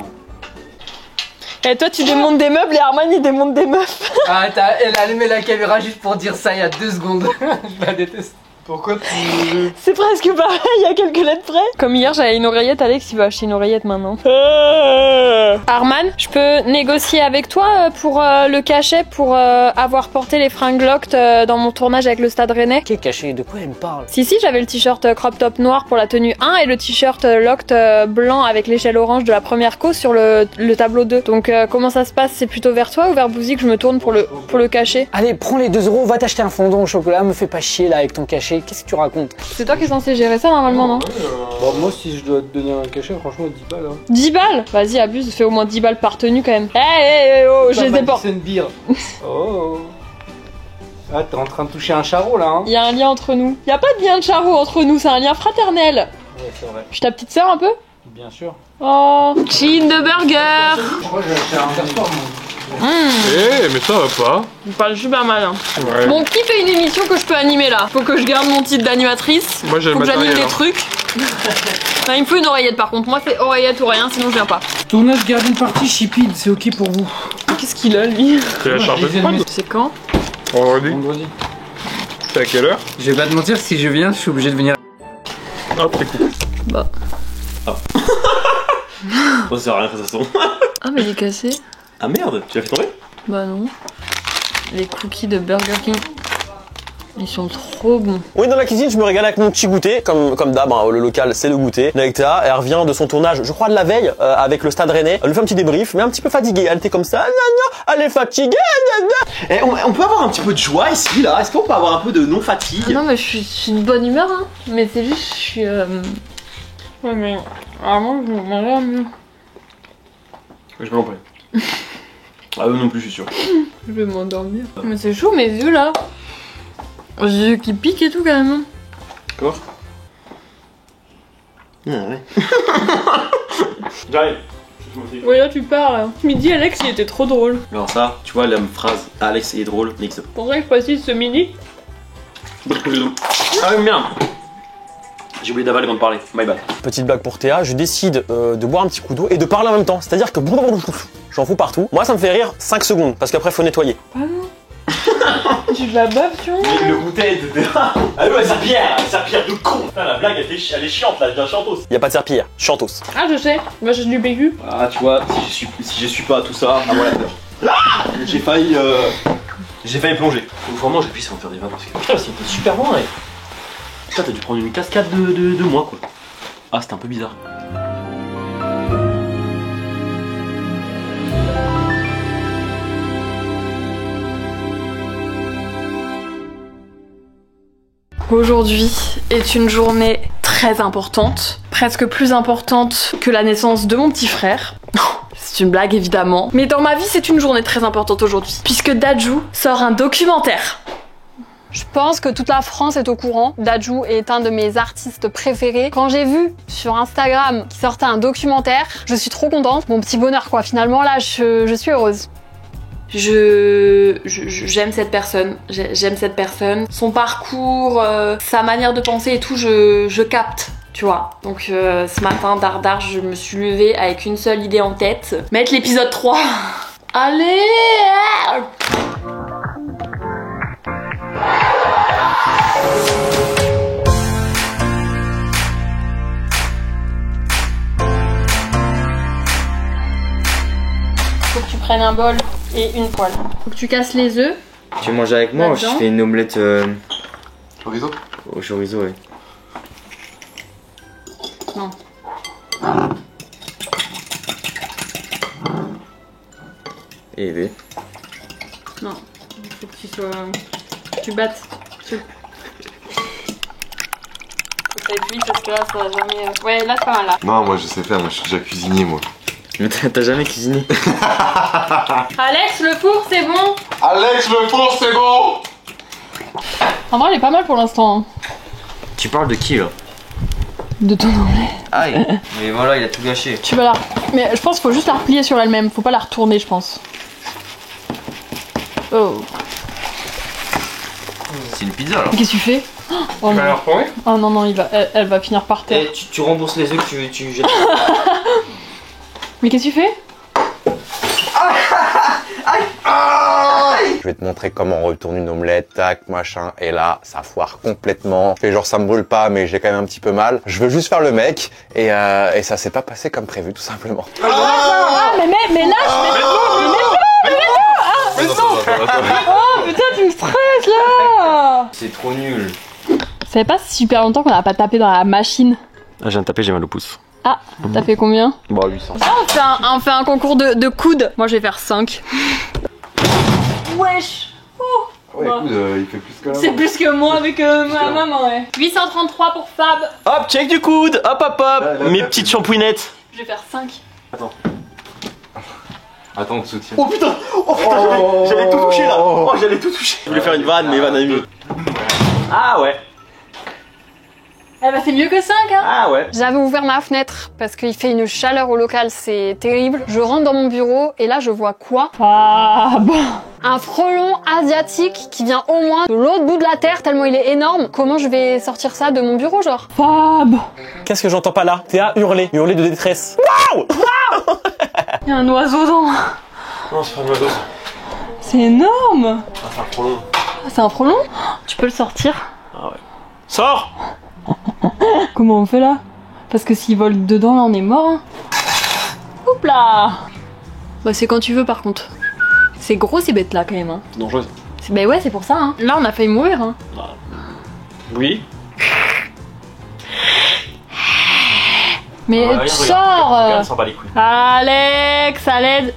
Et toi, tu démontes des meubles et Arman, il démonte des meufs. Ah, elle a allumé la caméra juste pour dire ça il y a 2 secondes. Je la déteste. Pourquoi tu... C'est presque pareil, il y a quelques lettres près. Comme hier, j'avais une oreillette, Alex, il va acheter une oreillette maintenant. Arman, je peux négocier avec toi pour le cachet pour avoir porté les fringues locked dans mon tournage avec le Stade Rennais? Quel cachet? De quoi elle me parle? Si, j'avais le t-shirt crop top noir pour la tenue 1 et le t-shirt locked blanc avec l'échelle orange de la première cause sur le tableau 2. Donc comment ça se passe? C'est plutôt vers toi ou vers Bouzy que je me tourne pour le cachet? Allez, prends les 2 €, va t'acheter un fondant au chocolat, me fais pas chier là avec ton cachet. Qu'est-ce que tu racontes? C'est toi qui es censé gérer ça normalement, non? Bon, moi, si je dois te donner un cachet, franchement, 10 balles. Hein. 10 balles? Vas-y, abuse, fais au moins 10 balles par tenue quand même. Eh, oh, je les ai pas. C'est une bière. Oh. Ah, t'es en train de toucher un charreau là, hein. Il y a un lien entre nous. Il y a pas de lien de charreau entre nous, c'est un lien fraternel. Ouais, c'est vrai. Je suis ta petite sœur un peu? Bien sûr. Oh, chin de burger. Je crois que j'ai acheté un persoir, moi. mais ça va pas. Il parle super mal. Hein. Ouais. Bon, qui fait une émission que je peux animer là? Faut que je garde mon titre d'animatrice. Moi, j'ai le Faut que j'anime matériel, des hein. trucs. Non, il me faut une oreillette par contre. Moi, c'est oreillette ou rien, sinon je viens pas. Tournage Garden Party Chipid, c'est ok pour vous. Qu'est-ce qu'il a lui? Tu l'as chargé de prod? C'est quand? Vendredi. C'est à quelle heure? Je vais pas te mentir, si je viens, je suis obligé de venir. Hop, t'es coupé. Bah. Oh, ça sert à rien que ça sonne. Ah, mais il est cassé. Ah merde, tu l'as fait tomber? Bah non. Les cookies de Burger King. Ils sont trop bons. Oui, dans la cuisine, je me régale avec mon petit goûter, comme d'hab, hein, le local c'est le goûter. Necta, elle revient de son tournage, je crois de la veille, avec le Stade Rennais. Elle lui fait un petit débrief, mais un petit peu fatiguée. Elle était comme ça, elle est fatiguée. Et on peut avoir un petit peu de joie ici, là. Est-ce qu'on peut avoir un peu de non-fatigue? Ah non, mais je suis une bonne humeur, hein. Mais c'est juste, je suis. Ouais, mais vraiment, je m'en mieux. Je me l'en Ah, eux non plus, je suis sûr. Je vais m'endormir. Mais c'est chaud, mes yeux là. Les yeux qui piquent et tout, quand même. Quoi? Ah ouais. J'arrive. Oui, là tu parles. Midi, Alex, il était trop drôle. Alors ça, tu vois la phrase Alex est drôle, nique ça. Pour ça que je précise ce midi. Ah oui, merde. J'ai oublié d'avaler avant de parler, my bad. Petite blague pour Théa, je décide de boire un petit coup d'eau et de parler en même temps. C'est-à-dire que j'en fous partout. Moi, ça me fait rire 5 secondes, parce qu'après, faut nettoyer. Pardon. J'ai de la baffe, tu vois. Mais le bouteille de Ah ouais, serpillère de con. Putain, la blague, elle est chiante, là, elle devient chantos. Y a pas de serpillière, chantos. Ah, je sais. Moi, j'ai du PQ. Ah, tu vois, si je suis pas à tout ça, à moi la peur. J'ai failli plonger. Faut vraiment que j'appuie sans me faire des vannes parce que putain, c'était super loin, ouais. Putain, t'as dû prendre une cascade de moi, quoi. Ah, c'était un peu bizarre. Aujourd'hui est une journée très importante, presque plus importante que la naissance de mon petit frère. C'est une blague évidemment, mais dans ma vie c'est une journée très importante aujourd'hui, puisque Dadju sort un documentaire. Je pense que toute la France est au courant. Dadju est un de mes artistes préférés. Quand j'ai vu sur Instagram qu'il sortait un documentaire, je suis trop contente. Mon petit bonheur quoi, finalement là je suis heureuse. J'aime cette personne, j'aime cette personne. Son parcours, sa manière de penser et tout, je capte, tu vois. Donc ce matin, dardard, je me suis levée avec une seule idée en tête. Mettre l'épisode 3. Allez! Faut que tu prennes un bol et une poêle. Faut que tu casses les œufs. Tu veux manger avec moi ou je fais une omelette Chorizo? Au chorizo, oui. Non. Et oui. Non. Faut que tu sois... Tu battes. Ça appuie parce que là ça va jamais... Ouais, là c'est pas mal là. Non, moi je sais faire, moi je suis déjà cuisinier moi. Mais t'as jamais cuisiné? Alex, le four c'est bon? Alex, le four c'est bon! En vrai, elle est pas mal pour l'instant. Tu parles de qui là? de ton omelette. Aïe. Mais voilà, il a tout gâché. Tu vas la... Mais je pense qu'il faut juste la replier sur elle-même, faut pas la retourner je pense. Oh. C'est une pizza là. Qu'est-ce que tu fais? Oh non. la retourner? Oh non, non, elle va finir par terre. Et tu rembourses les œufs que tu jettes. Mais qu'est-ce que tu fais? Je vais te montrer comment on retourne une omelette, tac, machin, et là, ça foire complètement. Je fais genre ça me brûle pas, mais j'ai quand même un petit peu mal. Je veux juste faire le mec, et ça s'est pas passé comme prévu, tout simplement. Mais lâche, mais non. Oh putain, tu me stresses là. C'est trop nul. Ça fait pas super longtemps qu'on a pas tapé dans la machine. Ah, je viens de taper, j'ai mal au pouce. Ah, t'as fait combien? Bon, 800. Ah, on fait un concours de coudes. Moi, je vais faire 5. Wesh. Ouais, écoute, il fait plus que là. C'est plus que moi avec ma maman, ouais. 833 pour Fab. Hop, check du coude. Hop, hop, hop. Mes petites shampouinettes. Je vais faire 5. Attends, on te soutient. Oh putain. Oh putain, j'allais tout toucher là. Oh, j'allais tout toucher. Je voulais faire une vanne, mais vanne a mis. Ah ouais. Eh bah c'est mieux que 5 hein. Ah ouais. J'avais ouvert ma fenêtre parce qu'il fait une chaleur au local, c'est terrible. Je rentre dans mon bureau et là je vois quoi? Ah bon. Un frelon asiatique qui vient au moins de l'autre bout de la terre tellement il est énorme. Comment je vais sortir ça de mon bureau genre? Fab. Qu'est-ce que j'entends pas là? Théa hurler de détresse. Waouh. Waouh. Il y a un oiseau dans... Non, c'est pas un oiseau. C'est énorme. Ah, c'est un frelon. Ah, c'est un frelon? Tu peux le sortir? Ah ouais. Sors. Comment on fait là? Parce que s'il vole dedans, là on est mort. Hein. Oups là. Bah c'est quand tu veux par contre. C'est gros ces bêtes là quand même. Hein. C'est dangereux. Bah ouais c'est pour ça. Hein. Là on a failli mourir. Hein. Oui. Mais ouais, sors. Regarde, s'en bat les couilles. Alex, à l'aide.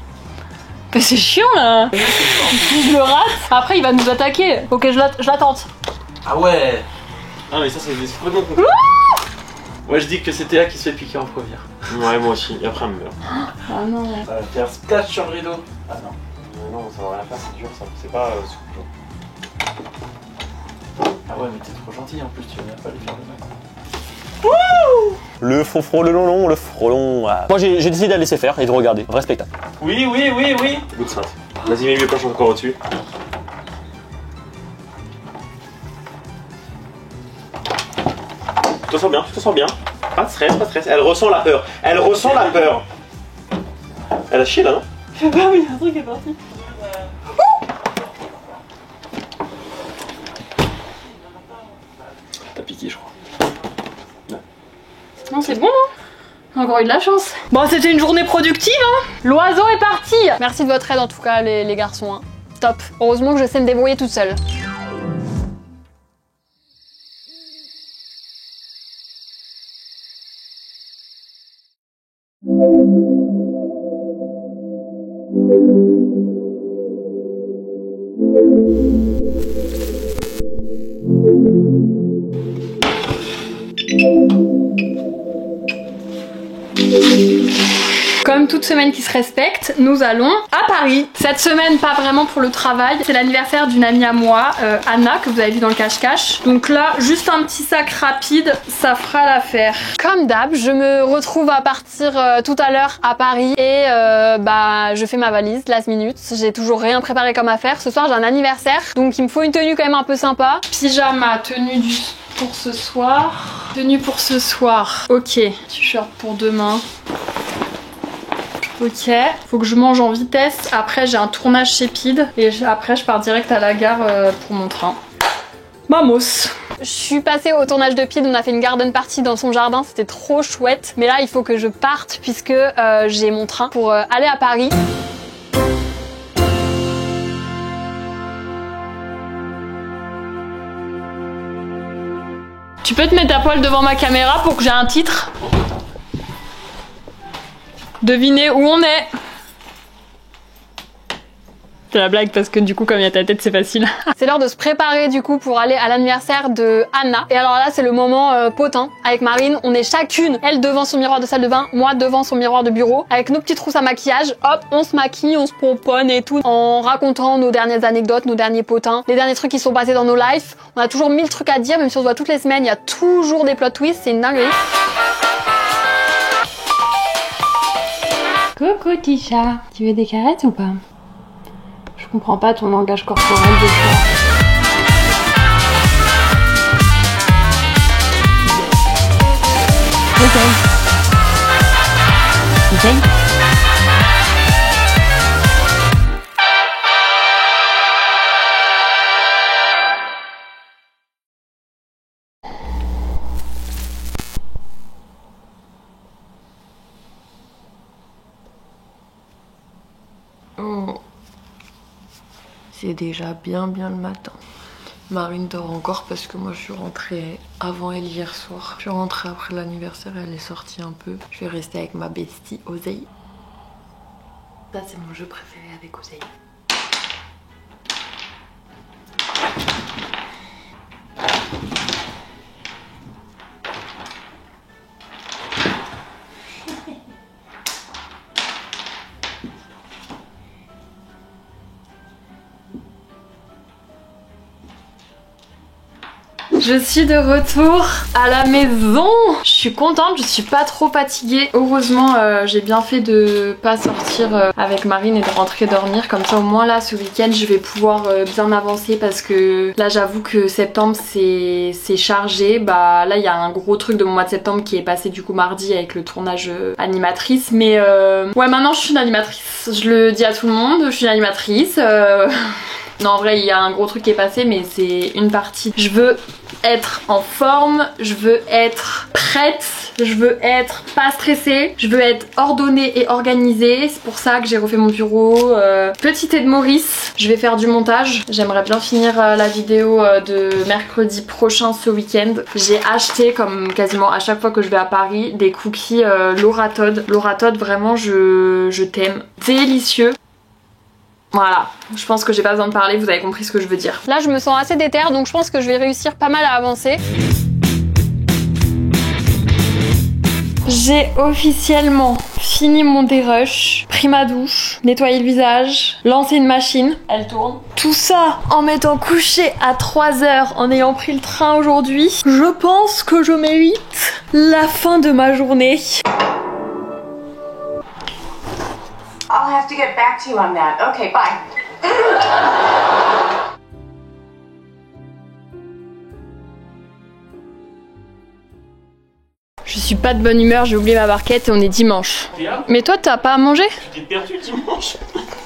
Bah c'est chiant là. Si je le rate, après il va nous attaquer. Ok je l'attente. Ah ouais. Ah mais ça c'est complètement con. Moi je dis que c'est Théa qui se fait piquer en première. Ouais moi aussi, et après elle me meurt. Ah non. Ça va faire splash sur le rideau. Ah non. Non ça va rien faire, c'est dur ça. C'est pas Ah ouais mais t'es trop gentil en plus, tu vas même pas lui faire le mal. Le faux frelon, le frelon. Ah. Moi j'ai décidé de la laisser faire et de regarder. Vrai spectacle. Oui. Good strat. Vas-y mets les planches encore au-dessus. Tu te sens bien. Pas de stress, Elle ressent la peur. Elle a chié là, non? Fais pas, mais un truc est parti. T'as piqué, je crois. Ouais. Non, c'est bon, hein. Encore eu de la chance. Bon, c'était une journée productive, hein. L'oiseau est parti. Merci de votre aide en tout cas, les garçons. Hein. Top. Heureusement que je sais me débrouiller toute seule. Comme toute semaine qui se respecte, nous allons à Paris. Cette semaine, pas vraiment pour le travail. C'est l'anniversaire d'une amie à moi, Anna, que vous avez vu dans le cache-cache. Donc là, juste un petit sac rapide, ça fera l'affaire. Comme d'hab, je me retrouve à partir tout à l'heure à Paris et bah je fais ma valise, last minute. J'ai toujours rien préparé comme affaire. Ce soir, j'ai un anniversaire, donc il me faut une tenue quand même un peu sympa. Pyjama, tenue pour ce soir. Tenue pour ce soir. Ok, t-shirt pour demain. Ok, faut que je mange en vitesse. Après j'ai un tournage chez Pid et après je pars direct à la gare pour mon train. Vamos. Je suis passée au tournage de Pid, on a fait une garden party dans son jardin, c'était trop chouette. Mais là il faut que je parte puisque j'ai mon train pour aller à Paris. Tu peux te mettre à poil devant ma caméra pour que j'ai un titre? Devinez où on est. C'est la blague parce que du coup comme il y a ta tête c'est facile. C'est l'heure de se préparer du coup pour aller à l'anniversaire de Anna. Et alors là c'est le moment potin. Avec Marine on est chacune, elle devant son miroir de salle de bain, moi devant son miroir de bureau. Avec nos petites trousses à maquillage, hop on se maquille, on se pomponne et tout. En racontant nos dernières anecdotes, nos derniers potins, les derniers trucs qui sont passés dans nos lives. On a toujours 1000 trucs à dire même si on se voit toutes les semaines, il y a toujours des plot twists, c'est une dinguerie. Coucou Tisha, tu veux des caresses ou pas? Je comprends pas ton langage corporel des fois. Essaye. Oh. C'est déjà bien le matin. Marine dort encore parce que moi je suis rentrée avant elle hier soir. Je suis rentrée après l'anniversaire, elle est sortie un peu. Je vais rester avec ma bestie Oseille. Ça c'est mon jeu préféré avec Oseille. Je suis de retour à la maison. Je suis contente, je suis pas trop fatiguée. Heureusement, j'ai bien fait de pas sortir avec Marine et de rentrer dormir. Comme ça, au moins là, ce week-end, je vais pouvoir bien avancer parce que là, j'avoue que septembre, c'est chargé. Bah là, il y a un gros truc de mon mois de septembre qui est passé du coup mardi avec le tournage animatrice. Mais ouais, maintenant, je suis une animatrice. Je le dis à tout le monde, je suis une animatrice. Non, en vrai, il y a un gros truc qui est passé, mais c'est une partie. Je veux être en forme, je veux être prête, je veux être pas stressée, je veux être ordonnée et organisée. C'est pour ça que j'ai refait mon bureau. Petit thé de Maurice, je vais faire du montage. J'aimerais bien finir la vidéo de mercredi prochain ce week-end. J'ai acheté, comme quasiment à chaque fois que je vais à Paris, des cookies Laura Todd. Laura Todd, vraiment, je t'aime. Délicieux. Voilà, je pense que j'ai pas besoin de parler, vous avez compris ce que je veux dire. Là je me sens assez déter, donc je pense que je vais réussir pas mal à avancer. J'ai officiellement fini mon dérush, pris ma douche, nettoyé le visage, lancé une machine. Elle tourne. Tout ça en m'étant couché à 3h, en ayant pris le train aujourd'hui. Je pense que je mérite la fin de ma journée. I'll have to get back to you on that. Okay, bye. Je suis pas de bonne humeur, j'ai oublié ma barquette et on est dimanche. Mais toi t'as pas à manger? Tu t'es perdu dimanche.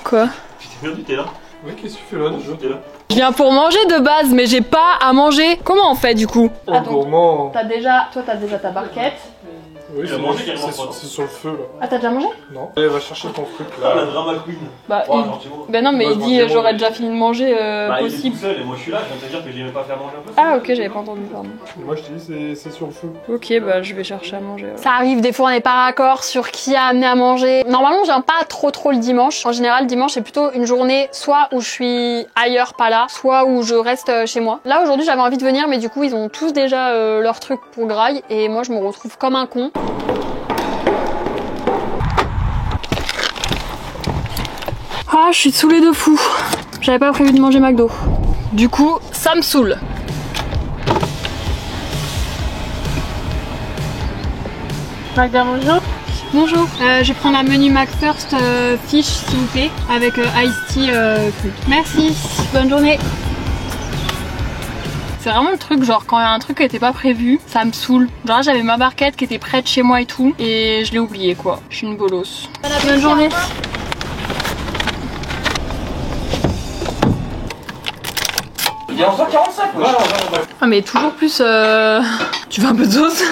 Quoi? Tu t'es perdu, t'es là. Ouais, qu'est-ce que tu fais là déjà? T'es là. Je viens pour manger de base, mais j'ai pas à manger. Comment on fait du coup? Oh, gourmand. Toi t'as déjà ta barquette. Oui, c'est sur le feu là. Ah, t'as déjà mangé? Non. Allez, va chercher ton truc là. Ah, la drama queen. Bah, Oh, bah non, mais il dit j'aurais déjà fini de manger bah, possible. Il est tout seul et moi je suis là, je viens de te dire que j'aimais pas faire manger un peu. Ah, ok, j'avais pas entendu, pardon. Moi je te dis c'est sur le feu. Ok, bah je vais chercher à manger. Ça arrive, des fois on n'est pas raccord sur qui a amené à manger. Normalement, je viens pas trop le dimanche. En général, dimanche c'est plutôt une journée soit où je suis ailleurs, pas là, soit où je reste chez moi. Là aujourd'hui, j'avais envie de venir, mais du coup, ils ont tous déjà leur truc pour graille et moi je me retrouve comme un con. Ah, je suis saoulée de fou. J'avais pas prévu de manger McDo. Du coup, ça me saoule. Magda, bonjour. Bonjour, je vais prendre un menu McFirst fish s'il vous plaît, avec iced tea fruit. Merci, bonne journée. C'est vraiment le truc, genre quand il y a un truc qui était pas prévu, ça me saoule. Genre là j'avais ma barquette qui était près de chez moi et tout, et je l'ai oublié quoi. Je suis une bolosse. Bonne journée. Il y a encore 45 quoi. Ah mais toujours plus tu veux un peu de sauce?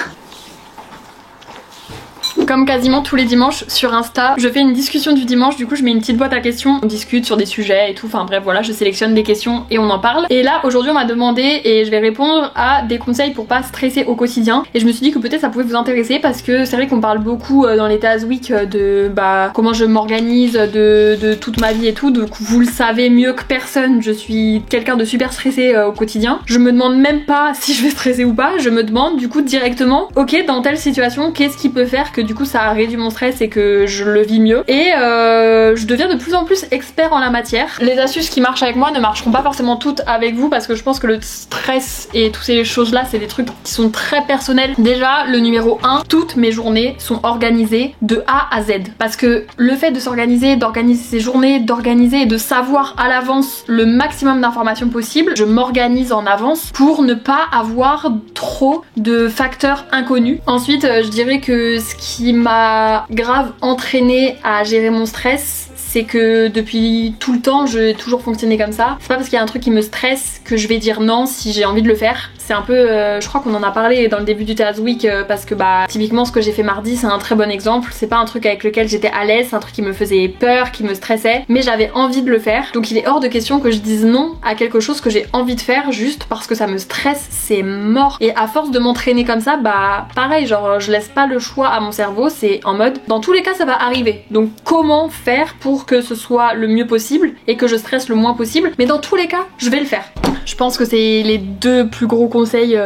Comme quasiment tous les dimanches sur Insta, je fais une discussion du dimanche, du coup je mets une petite boîte à questions, on discute sur des sujets et tout, enfin bref voilà, je sélectionne des questions et on en parle. Et là aujourd'hui on m'a demandé et je vais répondre à des conseils pour pas stresser au quotidien, et je me suis dit que peut-être ça pouvait vous intéresser parce que c'est vrai qu'on parle beaucoup dans les Taz Week de bah comment je m'organise, de toute ma vie et tout, donc vous le savez mieux que personne, je suis quelqu'un de super stressé au quotidien. Je me demande même pas si je vais stresser ou pas, je me demande du coup directement, ok dans telle situation qu'est-ce qui peut faire que du coup coup ça a réduit mon stress et que je le vis mieux. Et je deviens de plus en plus expert en la matière. Les astuces qui marchent avec moi ne marcheront pas forcément toutes avec vous parce que je pense que le stress et toutes ces choses là c'est des trucs qui sont très personnels. Déjà le numéro 1, toutes mes journées sont organisées de A à Z. Parce que le fait de s'organiser, d'organiser ses journées, d'organiser et de savoir à l'avance le maximum d'informations possible, je m'organise en avance pour ne pas avoir trop de facteurs inconnus. Ensuite, je dirais que ce qui m'a grave entraîné à gérer mon stress, c'est que depuis tout le temps, j'ai toujours fonctionné comme ça. C'est pas parce qu'il y a un truc qui me stresse que je vais dire non si j'ai envie de le faire. C'est un peu, je crois qu'on en a parlé dans le début du Théâtre Week parce que bah typiquement ce que j'ai fait mardi c'est un très bon exemple. C'est pas un truc avec lequel j'étais à l'aise, c'est un truc qui me faisait peur, qui me stressait, mais j'avais envie de le faire. Donc il est hors de question que je dise non à quelque chose que j'ai envie de faire juste parce que ça me stresse, c'est mort. Et à force de m'entraîner comme ça, bah pareil, genre je laisse pas le choix à mon cerveau, c'est en mode dans tous les cas ça va arriver. Donc comment faire pour que ce soit le mieux possible et que je stresse le moins possible, mais dans tous les cas je vais le faire. Je pense que c'est les deux plus gros conseils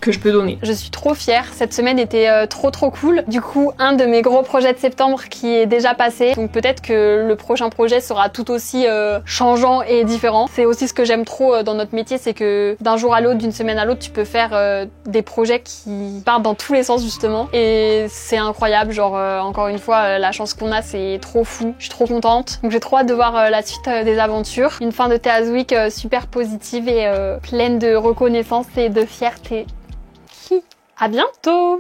que je peux donner. Je suis trop fière, cette semaine était trop cool. Du coup, un de mes gros projets de septembre qui est déjà passé, donc peut-être que le prochain projet sera tout aussi changeant et différent. C'est aussi ce que j'aime trop dans notre métier, c'est que d'un jour à l'autre, d'une semaine à l'autre, tu peux faire des projets qui partent dans tous les sens justement, et c'est incroyable, genre encore une fois, la chance qu'on a, c'est trop fou. Je suis trop contente, donc j'ai trop hâte de voir la suite des aventures. Une fin de Théâtre Week super positive et pleine de reconnaissance et de fierté. À bientôt!